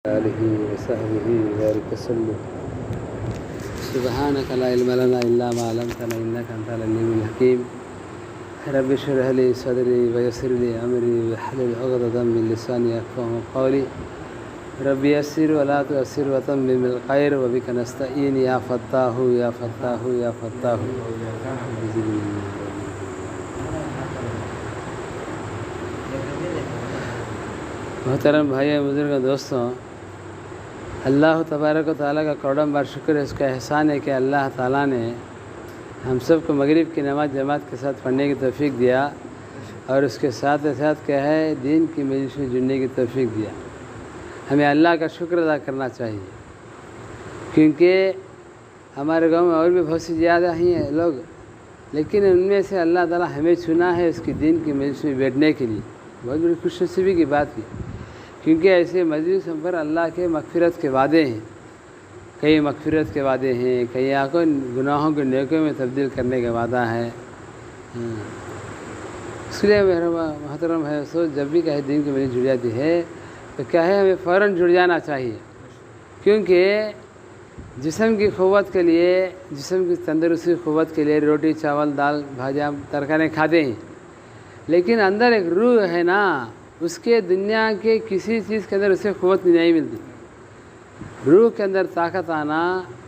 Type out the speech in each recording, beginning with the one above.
आलिहि वसहबिहि वबारिक वसल्लम। सुब्हानक ला इल्म लना इल्ला मा अल्लमतना इन्नका अंतल अलीमुल हकीम। रब्बि इश्रह ली सदरी वयस्सिर ली अमरी वहलुल उक़दतम मिन लिसानी यफ़क़हू क़ौली। रब्बि यस्सिर वला तुअस्सिर वतम्मिम बिल खैर वबिक नस्तईन या फ़त्ताहु या फ़त्ताहु या फ़त्ताहु। मोहतरम भाई बुजुर्ग दोस्तों, अल्लाह तबारक व तआला का करोड़ों बार शुक्र है, उसका एहसान है कि अल्लाह ताला ने हम सब को मगरिब की नमाज़ जमात के साथ पढ़ने की तौफीक दिया और उसके साथ साथ क्या है दीन की मजलिस में जुड़ने की तौफीक दिया। हमें अल्लाह का शुक्र अदा करना चाहिए, क्योंकि हमारे गांव में और भी बहुत सी ज़्यादा ही हैं लोग, लेकिन उनमें से अल्लाह ताला हमें चुना है उसकी दीन की मजलिस में बैठने के लिए। बहुत बड़ी खुशनसीबी की बात है, क्योंकि ऐसे मजलिस पर अल्लाह के मग़फ़िरत के वादे हैं। कई मग़फ़िरत के वादे हैं, कई आँखों गुनाहों को नेकों में तब्दील करने का वादा है। इसलिए मेरा मोहतरम है, सोच जब भी कहीं दीन की मजलिस जुड़ जाती है तो क्या है, हमें फ़ौरन जुड़ जाना चाहिए, क्योंकि जिस्म की क़ुव्वत के लिए, जिस्म की तंदुरुस्ती क़ुव्वत के लिए रोटी चावल दाल भाजियाँ तरकारें खाते हैं, लेकिन अंदर एक रूह है ना, उसके दुनिया के किसी चीज़ के अंदर उसे क़ुव्वत नहीं मिलती। रूह के अंदर ताकत आना,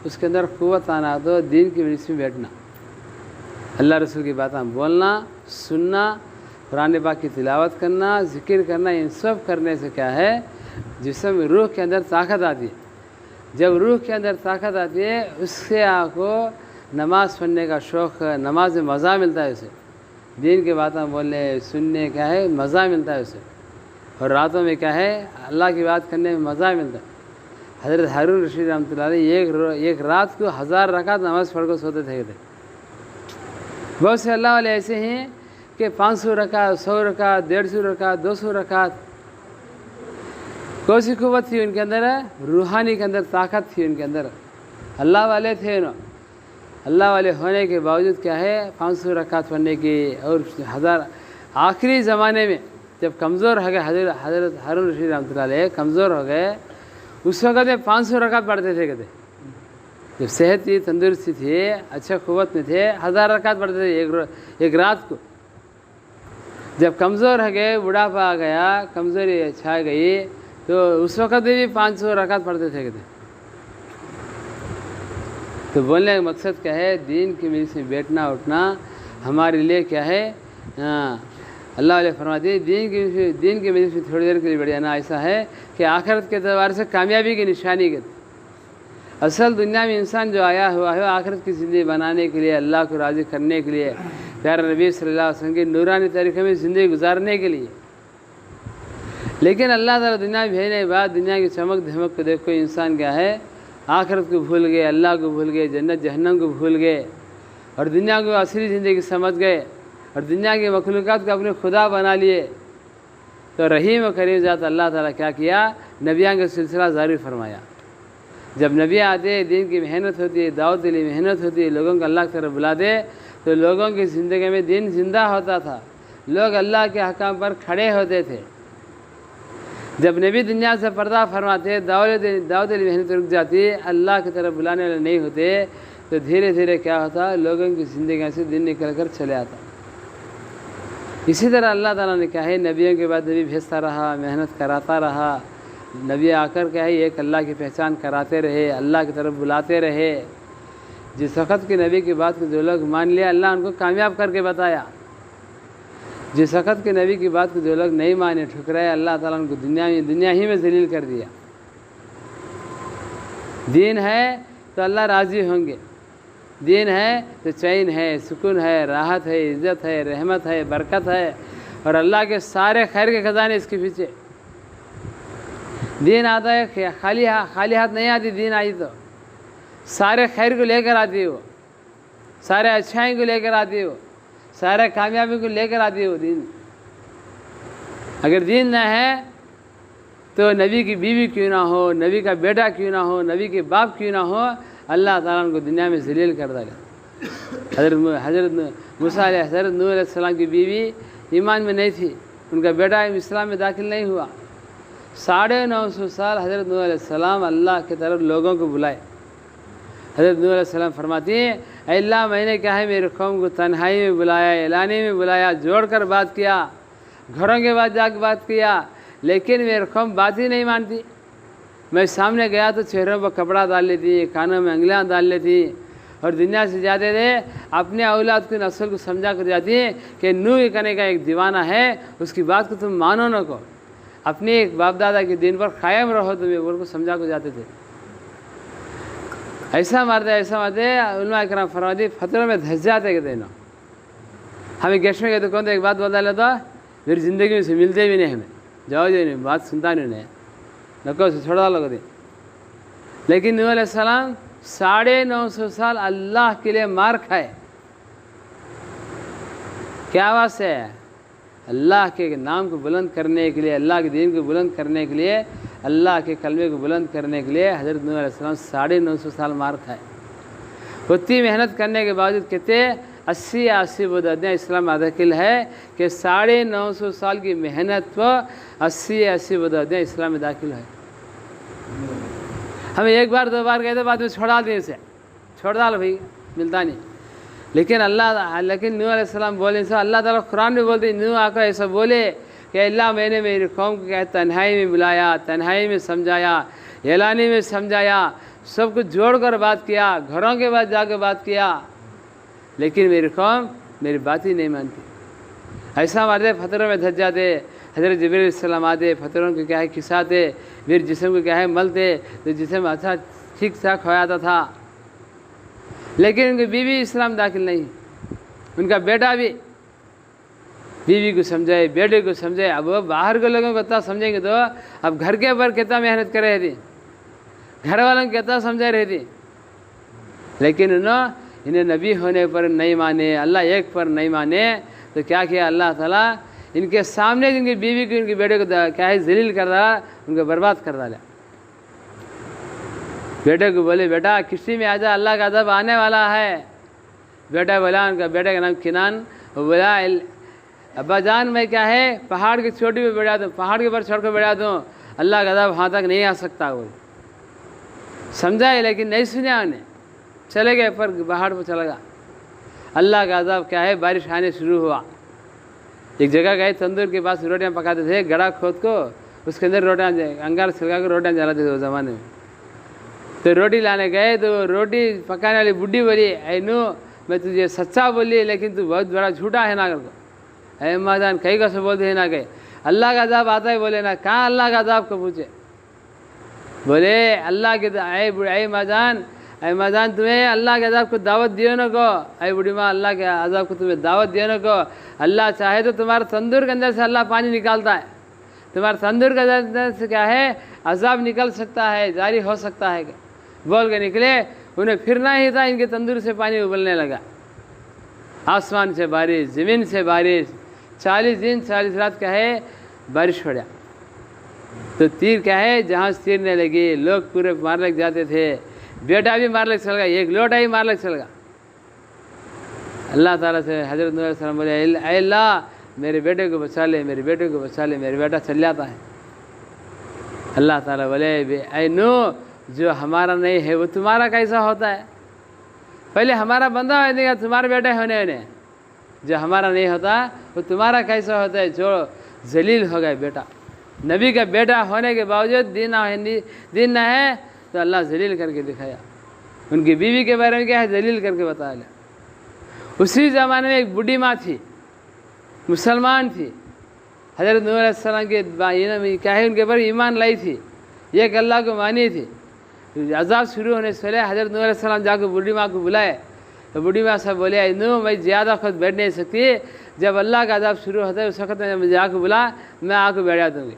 उसके अंदर क़ुव्वत आना तो दीन की मजलिस में बैठना, अल्लाह रसूल की बातें बोलना, सुनना, कुरान पाक की तिलावत करना, ज़िक्र करना, इन सब करने से क्या है जिस्म रूह के अंदर ताकत आती है। जब रूह के अंदर ताकत आती है, उससे आपको नमाज़ पढ़ने का शौक़, नमाज में मज़ा मिलता है, उसे दीन की बातें बोलने सुनने क्या है मज़ा मिलता है उसे। और रातों में क्या है अल्लाह की बात करने में मज़ा मिलता है। हज़रत हारून रशीद रहमतुल्लाह अलैह एक रात को 1000 रकात नमाज़ पढ़ कर सोते थे। बहुत से अल्लाह वाले ऐसे हैं कि 500 रकात 100 रकात 150 रकात 200 रकात। कौन सी क़ुव्वत थी उनके अंदर? रूहानी के अंदर ताकत थी उनके अंदर, अल्लाह वाले थे ना। अल्लाह वाले होने के बावजूद क्या है 500 रकात पढ़ने की, और 1000 आखिरी ज़माने में जब कमज़ोर हो गए हज़रत हारून रशीद रहमतुल्लाह अलैह कमज़ोर हो गए, उस वक़्त में 500 रकात पढ़ते थे। कहते जब सेहत थी, तंदुरुस्ती थी, अच्छा क़ुव्वत में थे, 1000 रकात पढ़ते थे एक रात को। जब कमज़ोर हो गए, बुढ़ापा आ गया, कमज़ोरी छा गई, तो उस वक़्त में भी 500 रकात पढ़ते थे। कहते तो बोलने का मकसद क्या है, दीन की मजलिस में बैठना उठना हमारे लिए क्या है। अल्लाह वाले फरमाते हैं दीन की मजलिस में थोड़ी देर के लिए बैठ जाना ऐसा है कि आखिरत के एतबार से कामयाबी की निशानी के। असल दुनिया में इंसान जो आया हुआ है आखिरत की ज़िंदगी बनाने के लिए, अल्लाह को राज़ी करने के लिए, प्यारे नबी सल्लल्लाहु अलैहि वसल्लम की नूरानी तरीक़े में ज़िंदगी गुजारने के लिए। लेकिन अल्लाह ताला दुनिया में भेजने के बाद दुनिया की चमक धमक को देखो इंसान क्या है आखिरत को भूल गए, अल्लाह को भूल गए, जन्नत जहन्नम को भूल गए, और दुनिया को असली ज़िंदगी समझ गए, और दुनिया की मखलूक़ात को अपने खुदा बना लिए। तो रहीम व करीम ज़ात अल्लाह ताला क्या किया, नबियाँ का सिलसिला जारी फरमाया। जब नबी आते, दीन की मेहनत होती है, दावत के लिए मेहनत होती है, लोगों को अल्लाह की तरफ बुलाते, तो लोगों की ज़िंदगी में दीन जिंदा होता था, लोग अल्लाह के अहकाम पर खड़े होते थे। जब नबी दुनिया से पर्दा फरमाते, दावत के लिए मेहनत रुक जाती, अल्लाह की तरफ बुलाने वाले नहीं होते, तो धीरे धीरे क्या होता, लोगों की ज़िंदगी से दिन निकल कर चले आता। इसी तरह अल्लाह ताला ने क्या है नबियों के बाद नबी भेजता रहा, मेहनत कराता रहा, नबी आकर क्या है एक अल्लाह की पहचान कराते रहे, अल्लाह की तरफ बुलाते रहे। जिस वक़्त के नबी की बात को जो लोग मान लिया, अल्लाह उनको कामयाब करके बताया। जिस वक़्त के नबी की बात को जो लोग नहीं माने, ठुकराए, अल्लाह ताला उनको दुनिया ही में ज़लील कर दिया। दीन है तो अल्लाह राज़ी होंगे, दीन है तो चैन है, सुकून है, राहत है, इज़्ज़त है, रहमत है, बरकत है, और अल्लाह के सारे खैर के ख़जाने इसके पीछे। दीन आता है खाली हाथ नहीं आती, दीन आई तो सारे खैर को लेकर आती है, वो सारे अच्छाई को लेकर आती है, वो सारे कामयाबी को लेकर आती है वो दीन। अगर दीन न है तो नबी की बीवी क्यों ना हो, नबी का बेटा क्यों ना हो, नबी के बाप क्यों ना हो, अल्लाह ताला उनको दुनिया में ज़लील कर देगा। हज़रत मूसा हज़रत नूह अलैहिस्सलाम की बीवी ईमान में नहीं थी, उनका बेटा इस्लाम में दाखिल नहीं हुआ, 950 साल हज़रत नूह अलैहिस्सलाम अल्लाह की तरफ लोगों को बुलाए। हज़रत नूह अलैहिस्सलाम फरमाती हैं, अल्लाह मैंने क्या है मेरे कौम को तन्हाई में बुलाया, एलानी में बुलाया, जोड़ कर बात किया, घरों के बाद जाकर बात किया, लेकिन मेरे कौम बात ही नहीं मानती। मैं सामने गया तो चेहरों पर कपड़ा डाल लेती, कानों में अंगलियां डाल लेती और दुनिया से जाते थे अपने औलाद की नस्ल को समझा कर जाती है कि नूह करने का एक दीवाना है, उसकी बात को तुम मानो न को, अपने एक बाप दादा के दिन पर कायम रहो, तुम्हें उनको समझा कर जाते थे। ऐसा मारते उलमा कराम फरमाती फतरों में धस जाते कहते ना, हमें गेस्ट में कहते कौन तो एक बात बता लेता, मेरी ज़िंदगी में से मिलते भी नहीं, हमें जाओ जो नहीं, बात सुनता नहीं नको से छोड़ा लोग दे। लेकिन नूह अलैहिस्सलाम 950 साल अल्लाह के लिए मार खाए। क्या बात है? अल्लाह के नाम को बुलंद करने के लिए, अल्लाह के दीन को बुलंद करने के लिए, अल्लाह के कलमे को बुलंद करने के लिए हज़रत नूह अलैहिस्सलाम 950 साल मार खाए। उतनी मेहनत करने के बावजूद कहते 80 बुदादियाँ इस्लाम में दाखिल है कि 950 साल की मेहनत पर 80 बुदादियाँ इस्लाम में दाखिल है। हमें एक बार दो बार कहते बाद में छोड़ा दें, इसे छोड़ डाल भाई, मिलता नहीं। लेकिन नूह अलैहिस्सलाम बोले, अल्लाह ताला कुरान में बोलते, नूह आकर ऐसा बोले कि अल्लाह मैंने मेरी कौम को क्या तन्हाई में बुलाया, तन्हाई में समझाया, एलानी में समझाया, सब कुछ जोड़ कर बात किया, घरों के बाद जाकर बात किया, लेकिन मेरी कौम मेरी बात ही नहीं मानती। ऐसा मारते फतरों में धस जाते। हज़रत जिब्रील अलैहिस्सलाम आते, फतरों को क्या है खिसाते, फिर जिस्म को क्या है मलते, तो जिस्म अच्छा ठीक ठाक हो जाता था। लेकिन उनकी बीवी इस्लाम दाखिल नहीं, उनका बेटा भी बीवी को समझाए, बेटे को समझाए। अब वो बाहर के लोगों को कितना समझेंगे, तो अब घर के ऊपर कितना मेहनत कर रही थी, घर वालों को कितना समझा रही थी, लेकिन इन्हें नबी होने पर नहीं माने, अल्लाह एक पर नहीं माने। तो क्या किया अल्लाह ताला, इनके सामने इनकी बीवी को, इनके बेटे को क्या है जलील कर डाला, उनको बर्बाद कर डाला। बेटे को बोले बेटा किश्ती में आजा, अल्लाह का अज़ाब आने वाला है। बेटा बोला, उनका बेटे का नाम किनान, वो बोला अब्बा जान मैं क्या है पहाड़ की चोटी पे बैठा दूँ, पहाड़ के ऊपर छोड़ कर बैठा दूँ, अल्लाह का अज़ाब वहाँ तक नहीं आ सकता। वो समझाए लेकिन नहीं सुना उन्हें, चले गए पर पहाड़ पर चला गया। अल्लाह का अज़ाब क्या है बारिश आने शुरू हुआ। एक जगह गए, तंदूर के पास रोटियां पकाते थे, गड़ा खोद को उसके अंदर रोटियां अंगार छिलका कर रोटियां जलाते थे उस ज़माने में। तो रोटी लाने गए तो रोटी पकाने वाली बुढ़ी बोली, ऐनू मैं तुझे सच्चा बोली, लेकिन तू बहुत बड़ा झूठा है ना करके। अरे अम्मा जान कहीं कैसे बोलते हैं ना कहे, अल्लाह का अज़ाब आता है बोले ना, कहाँ अल्लाह का अज़ाब को पूछे। बोले अल्लाह के ऐ माँ जान तुम्हें अल्लाह के अज़ाब को दावत दियो न को, ऐ बूढ़ी माँ अल्लाह के अज़ाब को तुम्हें दावत दियो न को। अल्लाह चाहे तो तुम्हारे तंदूर के अंदर से अल्लाह पानी निकालता है, तुम्हारे तंदूर के अंदर से क्या है अज़ाब निकल सकता है, जारी हो सकता है। बोल के निकले, उन्हें फिरना ही था, इनके तंदूर से पानी उबलने लगा। आसमान से बारिश, ज़मीन से बारिश, 40 दिन 40 रात क्या है बारिश हो गया। तो तीर क्या है जहाज़ तीरने लगी, लोग पूरे मार लग जाते थे, बेटा भी मार लग चल गया, एक लोटा ही मार लग चल गया। अल्लाह ताला से हज़रत नूह अलैहिस्सलाम बोले, अल्लाह मेरे बेटे को बचा ले, मेरे बेटे को बचा ले, मेरे बेटा चल जाता है। अल्लाह ताला बोले, ऐ नूह जो हमारा नहीं है वो तुम्हारा कैसा होता है, पहले हमारा बंदा हो देगा तुम्हारे बेटे होने होने, जो हमारा नहीं होता वो तुम्हारा कैसा होता है, जो जलील हो गए बेटा। नबी का बेटा होने के बावजूद दिन ना है तो अल्लाह जलील करके दिखाया। उनकी बीवी के बारे में क्या है जलील करके बताया। उसी ज़माने में एक बूढ़ी माँ थी, मुसलमान थी, हज़रत नूह अलैहिस्सलाम के क्या है उनके ऊपर ईमान लाई थी, एक अल्लाह को मानी थी। अज़ाब शुरू होने से पहले हज़रत नूह अलैहिस्सलाम जाकर बूढ़ी माँ को बुलाए, तो बूढ़ी माँ साहब बोले, नूह मैं ज़्यादा खुद बैठ नहीं सकती, जब अल्लाह का अज़ाब शुरू होता है उस वक्त में मुझे आके बुला, मैं आके बैठा दूँगी।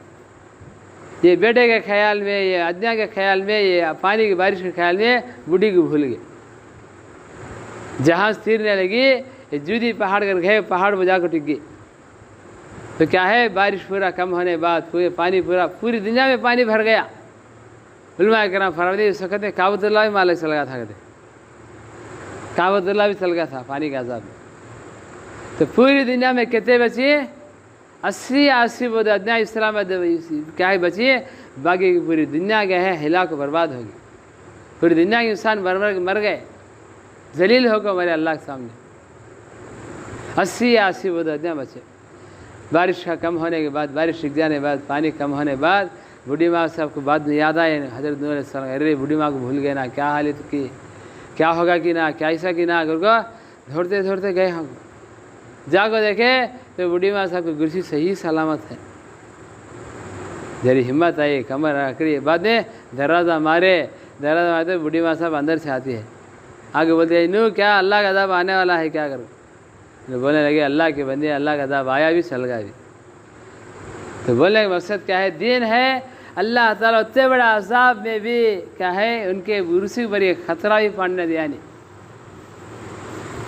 ये बेटे के ख्याल में, ये अज्ञा के ख्याल में, ये पानी की बारिश के ख्याल में बूढ़ी को भूल गई। जहाज़ तीरने लगी, ये जूदी पहाड़ कर गए, पहाड़ पर जाकर टिक गई। तो क्या है बारिश पूरा कम होने बाद पानी पूरी दुनिया में पानी भर गया। उलमा कराम फरमाते उस वक्त काबतुल्लाह भी मालिक चल गया था, कहते काबतुल्लाह भी चल गया था पानी के अज़ाब में। तो पूरी दुनिया में कितने बचे 80 बहुत अदना इस्लाम क्या है बची है, बाकी की पूरी दुनिया क्या है हिला को बर्बाद होगी। पूरी दुनिया के इंसान मर गए, जलील होकर मरे अल्लाह के सामने। 80 बहुत अदना बचे। बारिश का कम होने के बाद, बारिश रुक जाने के बाद, पानी कम होने के बाद बूढ़ी माँ साहब को बाद में याद आए, हज़रत नूह अलैहिस्सलाम, अरे बूढ़ी माँ को भूल गए ना, क्या हालत की, क्या होगा कि ना, क्या ऐसा कि ना, करके दौड़ते दौड़ते गए हम। जाको देखे तो बूढ़ी माँ साहब की कुर्सी सही सलामत है। जरी हिम्मत आई, कमर आकड़ी, बाद में दरवाज़ा मारे तो बूढ़ी माँ साहब अंदर से आती है, आगे बोलते हैं नू क्या अल्लाह का अज़ाब आने वाला है, क्या करूँ। तो बोलने लगे अल्लाह के बंदे, अल्लाह का अज़ाब आया भी चल गया भी। तो बोलने का मकसद क्या है, दीन है। अल्लाह ताला उतने बड़ा अज़ाब में भी क्या है उनके उर्सी पर ये खतरा भी पड़ने दिया नहीं।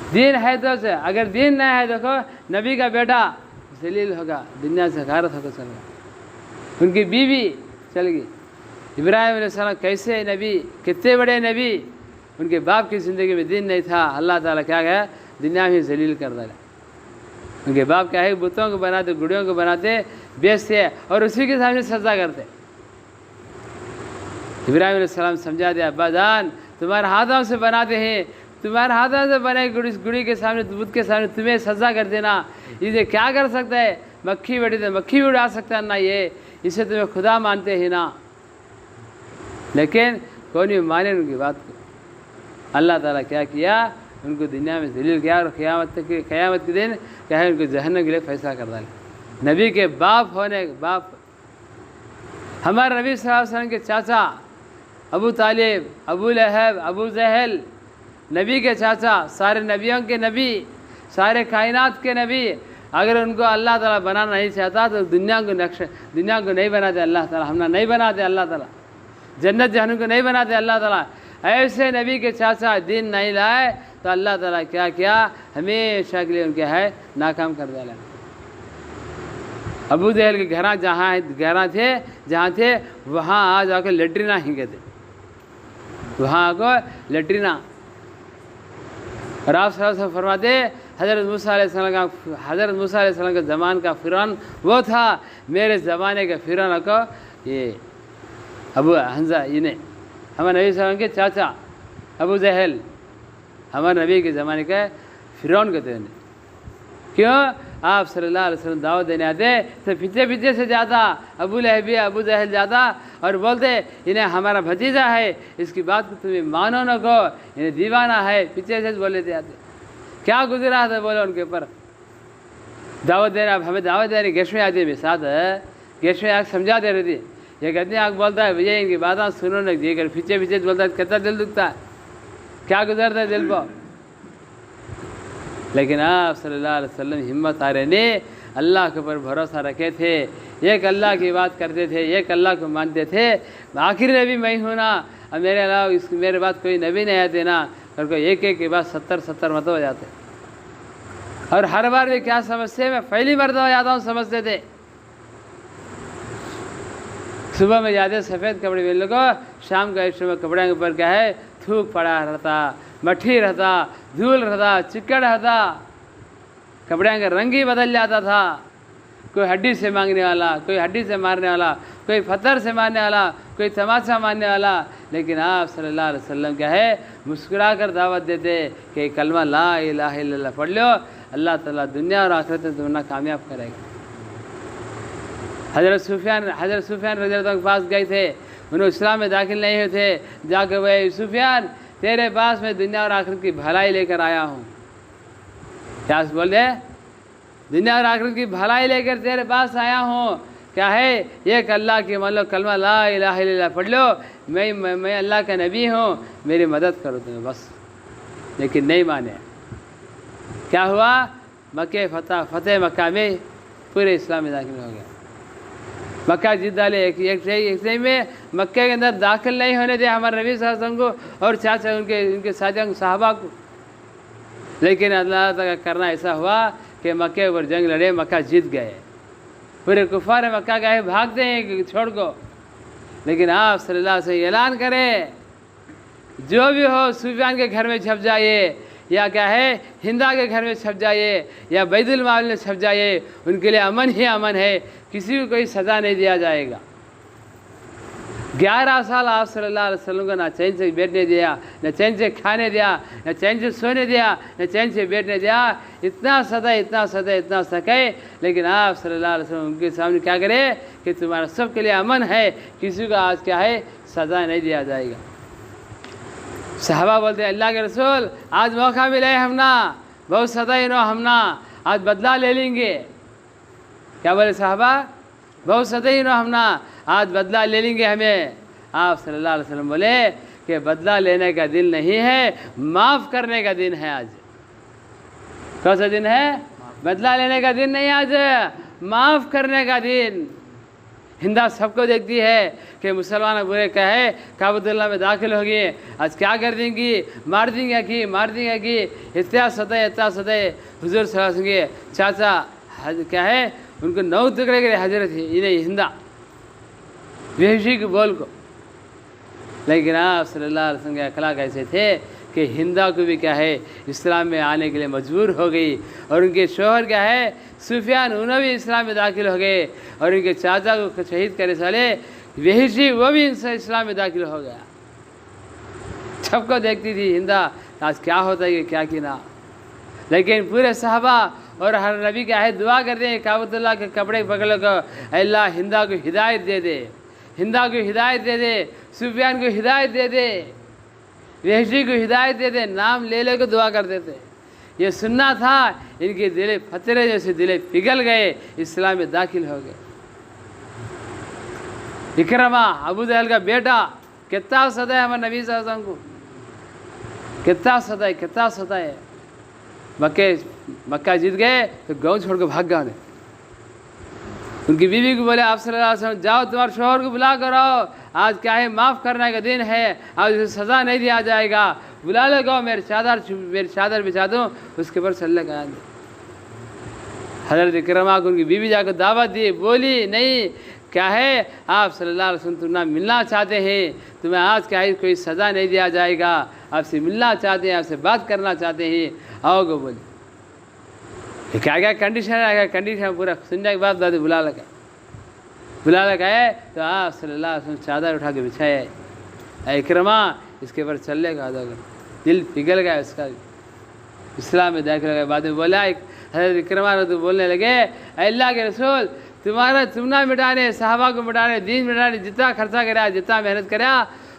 दीन है तो से, अगर दीन नहीं है देखो नबी का बेटा जलील होगा, दुनिया से गारत होकर चल गया। उनकी बीवी चल गई। इब्राहिम अलैहिस्सलाम कैसे नबी, कितने बड़े नबी, उनके बाप की ज़िंदगी में दीन नहीं था, अल्लाह ताला क्या गया दुनिया में जलील कर डाला। उनके बाप क्या है बुतों को बनाते, गुड़ियों को बनाते, बेचते और उसी के सामने सजा करते। इब्राहिम अलैहिस्सलाम समझा दिया, अब्बा जान तुम्हारे हाथों से बनाते हैं, तुम्हारे हाथों से बने गुड़ी के सामने, बुत के सामने तुम्हें सजा कर देना, इसे क्या कर सकता है, मक्खी बैठी तो मक्खी उड़ा सकता है ना, ये इसे तुम्हें खुदा मानते हैं ना। लेकिन कौन भी माने उनकी बात को। अल्लाह ताला क्या किया, उनको दुनिया में जलील किया और क़यामत के दिन क्या है उनको जहन्नम के लिए फैसला कर डाला। नबी के बाप होने बाप, हमारे नबी सल्लल्लाहु अलैहि वसल्लम के चाचा अबू तालिब, अबू लहब, अबू जहल, नबी के चाचा, सारे नबियों के नबी, सारे कायनात के नबी, अगर उनको अल्लाह ताला बनाना नहीं चाहता तो दुनिया को नहीं बनाते अल्लाह ताला, हमने नहीं बनाते अल्लाह ताला, जन्नत जहन्नम को नहीं बनाते अल्लाह ताला। ऐसे नबी के चाचा दीन नहीं लाए तो अल्लाह ताला क्या किया, हमेशा के लिए उनके है नाकाम कर डाला। अबू जहल के घर जहाँ थे वहाँ आ जाकर लेटरिना हिंगे थे, वहाँ आकर लेटरिना। और आप सब फरमाते हज़रत मूसा अलैहिस्सलाम के ज़मान का फ़िरौन वो था, मेरे ज़माने के फ़िरौन को ये अबू हंजा, इन्हें हमारे नबी सल्लल्लाहु अलैहि वसल्लम के चाचा अबू जहल हमारे नबी के ज़माने के फ़िरौन कहते हैं। क्यों, आप सल्लल्लाहु अलैहि वसल्लम दावत देने आते तो पीछे से जाता अबू लहब, अबू जहल जाता और बोलते इन्हें हमारा भतीजा है, इसकी बात को तुम्हें मानो न को, इन्हें दीवाना है, पीछे से बोल लेते आते। क्या गुजरा था बोलो उनके ऊपर, दावत देना, हमें दावत देने गेस्ट में आती है, साथ गेस्ट में आग समझा दे रही थी, ये कहते आग बोलता है भैया इनकी बात सुनो न, ये कर पीछे बोलता है, कितना दिल दुखता है, क्या गुजरता है दिल को। लेकिन आप सल्लल्लाहु अलैहि वसल्लम हिम्मत आ रहे ने अल्लाह के ऊपर भरोसा रखे थे, एक अल्लाह की बात करते थे, एक अल्लाह को मानते थे। आखिर नबी मैं हूँ ना, अब मेरे अलावा मेरे बात कोई नबी नहीं आते ना, और कोई एक के बाद 70 मत हो जाते। और हर बार भी क्या समझते, मैं पहली मरतबा जाता हूँ समझते थे। सुबह में जाते सफ़ेद कपड़े पहन लो, शाम का इस समय कपड़े के ऊपर क्या है थूक पड़ा रहता, मट्टी रहता, धूल रहता, चिकड़ रहता, कपड़े का रंग ही बदल जाता था। कोई हड्डी से मांगने वाला, कोई हड्डी से मारने वाला, कोई पत्थर से मारने वाला, कोई तमाचा मारने वाला। लेकिन आप सल्लल्लाहु अलैहि वसल्लम क्या है मुस्कुरा कर दावत देते कि कलमा ला इलाहा इल्लल्लाह पढ़ लो, अल्लाह ताला दुनिया और आखिरत में तुम्हें कामयाब करेगा। हज़रत सुफियान रज़ी अल्लाह के पास गए थे, उन्हें इस्लाम में दाखिल नहीं हुए थे, जाकर वही सुफियान तेरे पास मैं दुनिया और आखिरत की भलाई लेकर आया हूँ। क्या बोल रहे, दुनिया और आखिरत की भलाई लेकर तेरे पास आया हूँ। क्या है, एक अल्लाह की मान लो, कलमा ला इलाहा इल्लल्लाह पढ़ लो, मैं अल्लाह का नबी हूँ, मेरी मदद करो तुम्हें बस। लेकिन नहीं माने। क्या हुआ, फतेह मक्का में पूरे इस्लाम में दाखिल हो गया। मक्का जीत डाले, एक सही में मक्के के अंदर दाखिल नहीं होने दिया हमारे नबी सल्लल्लाहु अलैहि वसल्लम को और चाचा उनके साथियों साहबा को। लेकिन अल्लाह ताला का करना ऐसा हुआ कि मक्के ऊपर जंग लड़े, मक्का जीत गए। पूरे कुफार मक्का गए, भागते हैं छोड़ को। लेकिन आप सल्लल्लाहु अलैहि वसल्लम ऐलान करें, जो भी हो सुफियान के घर में छप जाइए, या क्या है हिंदा के घर में छप जाइए या बैतुल माल में छप जाइए, उनके लिए अमन ही अमन है, किसी को कोई सज़ा नहीं दिया जाएगा। 11 साल आप सल्लल्लाहु अलैहि वसल्लम को ना चैन से बैठने दिया, न चैन से खाने दिया, न चैन से सोने दिया, न चैन से बैठने दिया। इतना सताए, इतना सताए, इतना सके, लेकिन आप सल्लल्लाहु अलैहि वसल्लम उनके सामने क्या करे कि तुम्हारा सबके लिए अमन है, किसी को आज क्या है सज़ा नहीं दिया जाएगा। सहाबा बोलते हैं अल्लाह के रसूल आज मौका मिला है, हम ना बहुत सताए नो, हम ना आज बदला ले लेंगे। क्या बोले सहाबा? बहुत सताए नो, हम ना आज बदला ले लेंगे हमें। आप सल्लल्लाहु अलैहि वसल्लम बोले कि बदला लेने का दिन नहीं है, माफ़ करने का दिन है आज। कौन सा दिन है? बदला लेने का दिन नहीं आज, माफ़ करने का दिन। हिंदा सबको देखती है कि मुसलमान बुरे कहे काबतुल्लाह में दाखिल होगी, आज क्या कर देंगी, मार देंगे कि मार देंगे कि, इतना सताए हुजूर सल्लल्लाहु अलैहि वसल्लम के चाचा क्या है उनको 9 टुकड़े के हजरत थी इन्हें हिंदा वेहशी के बोल को। लेकिन आप सल्लल्लाहु अलैहि वसल्लम के अखलाक ऐसे थे कि हिंदा को भी क्या है इस्लाम में आने के लिए मजबूर हो गई, और उनके शोहर क्या है सुफियान उन्हें भी इस्लाम में दाखिल हो गए, और उनके चाचा को शहीद करने वाले वेहशी वो भी इस्लाम में दाखिल हो गया। सबको देखती थी हिंदा आज क्या होता है क्या कि ना। लेकिन पूरे सहाबा और हर नबी क्या है दुआ करते हैं काबतुल्लाह के कपड़े पकड़ को, अल्लाह हिंदा को हिदायत दे दे, हिंदा को हिदायत दे दे, सुफियान को हिदायत दे दे, वेहशी को हिदायत दे दे, नाम ले को दुआ कर देते। ये सुनना था, इनके दिले फतरे जैसे दिले पिघल गए, इस्लाम में दाखिल हो गए। इकरमा अबू जहल का बेटा कितना सताए हमारे नबी सल्लल्लाहु अलैहि वसल्लम को, कितना सताए। मक्का जीत गए तो गाँव छोड़ के भाग गए। उनकी बीवी को बोले आप सल्लल्लाहु अलैहि वसल्लम जाओ तुम्हारे शोहर को बुला कर आओ, आज क्या है माफ़ करने का दिन है, आज उसे सज़ा नहीं दिया जाएगा, बुला ले गो, मेरी चादर बिछा दूँ उसके ऊपर सल्ले कराएंगे। हज़रत इकरमा को उनकी बीवी जाकर दावत दी, बोली नहीं क्या है आप सल्लल्लाहु अलैहि वसल्लम तुम मिलना चाहते हैं, तुम्हें आज क्या है कोई सज़ा नहीं दिया जाएगा, आपसे मिलना चाहते हैं, आपसे बात करना चाहते हैं, आओगे। बोली क्या कंडीशन है, कंडीशन पूरा सुनने के बाद दादी बुला लगा है तो आप सल्लल्लाहु अलैहि वसल्लम चादर उठा के बिछाए, इकरमा इसके ऊपर चलने का दिल पिघल गया उसका, इस्लाम में दाखिल हो गया। बाद में बोला हज़रत इकरमा तो बोलने लगे अल्लाह के रसूल तुमना मिटाने, सहाबा को मिटाने, दीन मिटाने जितना खर्चा करा, जितना मेहनत करा,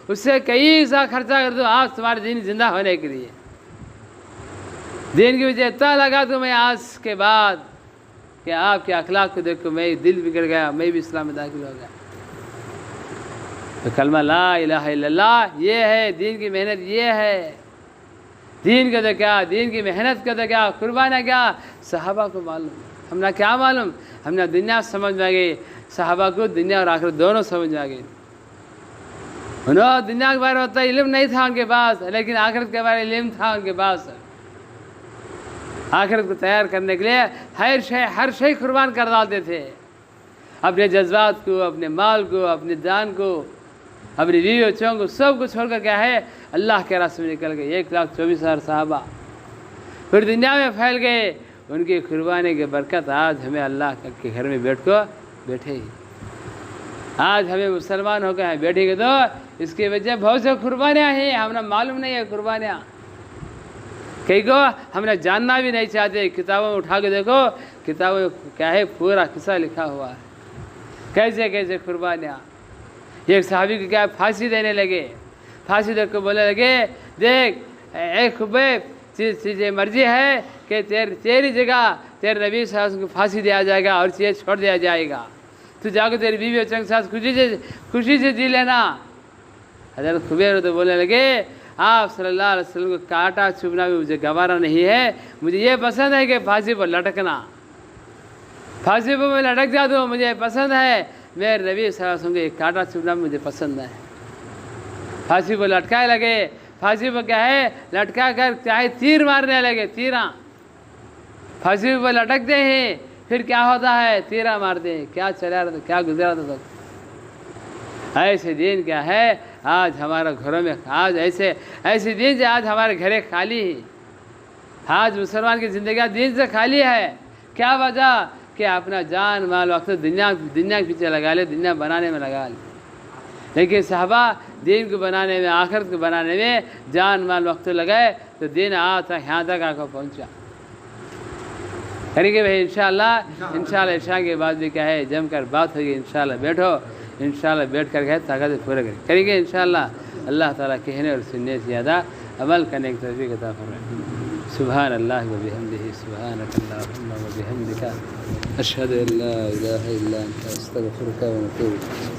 उससे कई सा खर्चा कर दो आज तुम्हारे दीन जिंदा होने के लिए। दीन की वजह इतना लगा तो मैं आज के बाद कि आपके अखलाक को देख कर मैं दिल बिगड़ गया, मैं भी इस्लाम में दाखिल हो गया। तो कलमा ला इलाहा इल्लल्लाह ये है दीन की मेहनत, ये है दीन का तो क्या, दीन की मेहनत का तो क्या, कुर्बाना क्या, सहाबा को मालूम, हमने क्या मालूम, हमने दुनिया समझ में आ गई, सहाबा को दुनिया और आखिरत दोनों समझ में आ गई। उन्होंने दुनिया के बारे में उतना इल्म नहीं था उनके पास, लेकिन आखिरत के बारे में इल्म था उनके पास। आखिरत को तैयार करने के लिए हर शय कुर्बान कर डालते थे, अपने जज्बात को, अपने माल को, अपनी जान को, अपनी बीवी बच्चों को, सब कुछ छोड़कर क्या है अल्लाह के रास्ते में निकल गए। 1,24,000 सहाबा फिर दुनिया में फैल गए। उनकी कुर्बानी की बरकत आज हमें अल्लाह के घर में बैठे ही, आज हमें मुसलमान होकर यहाँ बैठेंगे तो इसकी वजह बहुत से कुर्बानियाँ हैं, हमें मालूम नहीं है कुर्बानियाँ। कई को हमने जानना भी नहीं चाहते, किताबों में उठा के देखो, किताबों में क्या है पूरा किस्सा लिखा हुआ है, कैसे कैसे कुर्बानियाँ। एक साहबी को क्या फांसी देने लगे, फांसी देख को बोलने लगे देख एक खुबैब चीज़ें मर्जी है कि तेरी जगह तेरे नबी साहब को फांसी दिया जाएगा और चीज़ें छोड़ दिया जाएगा, तू जाकर तेरी बीवी बच्चों के साथ खुशी से जी लेना। हज़रत खुबैब तो बोलने लगे आप सल्लल्लाहु अलैहि वसल्लम को कांटा चुभना भी मुझे गवारा नहीं है, मुझे ये पसंद है कि फांसी पर लटकना, फांसी पर मैं लटक जाता हूँ, मुझे पसंद है, मेरे नबी सल्लल्लाहु अलैहि वसल्लम को कांटा चुभना मुझे पसंद है। फांसी पर लटकाए लगे, फांसी पर क्या है लटका कर चाहे तीर मारने लगे, तीरा फांसी पर लटकते हैं, फिर क्या होता है तीरा मारते हैं, क्या चला रहा था, क्या गुजरा था। ऐसे दिन क्या है आज हमारा घरों में, आज ऐसे दिन से आज हमारे घरे खाली ही, आज मुसलमान की ज़िंदगी दीन से खाली है। क्या वजह कि अपना जान माल वक्त दुनिया के पीछे लगा ले, दुनिया बनाने में लगा ले। लेकिन साहबा दीन को बनाने में, आखिरत को बनाने में जान माल वक्त लगाए तो दिन यहाँ तक आकर पहुँचा। करेंगे भाई इंशाल्लाह ईशा के बाद भी क्या है जमकर बात होगी। इंशाल्लाह बैठो, इंशाल्लाह बैठ कर गए ताकत पूरा करेंगे इंशाल्लाह। अल्लाह ताला कहने और सुनने से ज़्यादा अमल करने की तौफीक अता फरमाए। सुभान अल्लाह व बिहम्दिही, सुभानक अल्लाहुम्मा व बिहम्दिका, अशहदु अल्ला इलाहा इल्ला अंता, अस्तगफिरुका व अतूबु इलैक।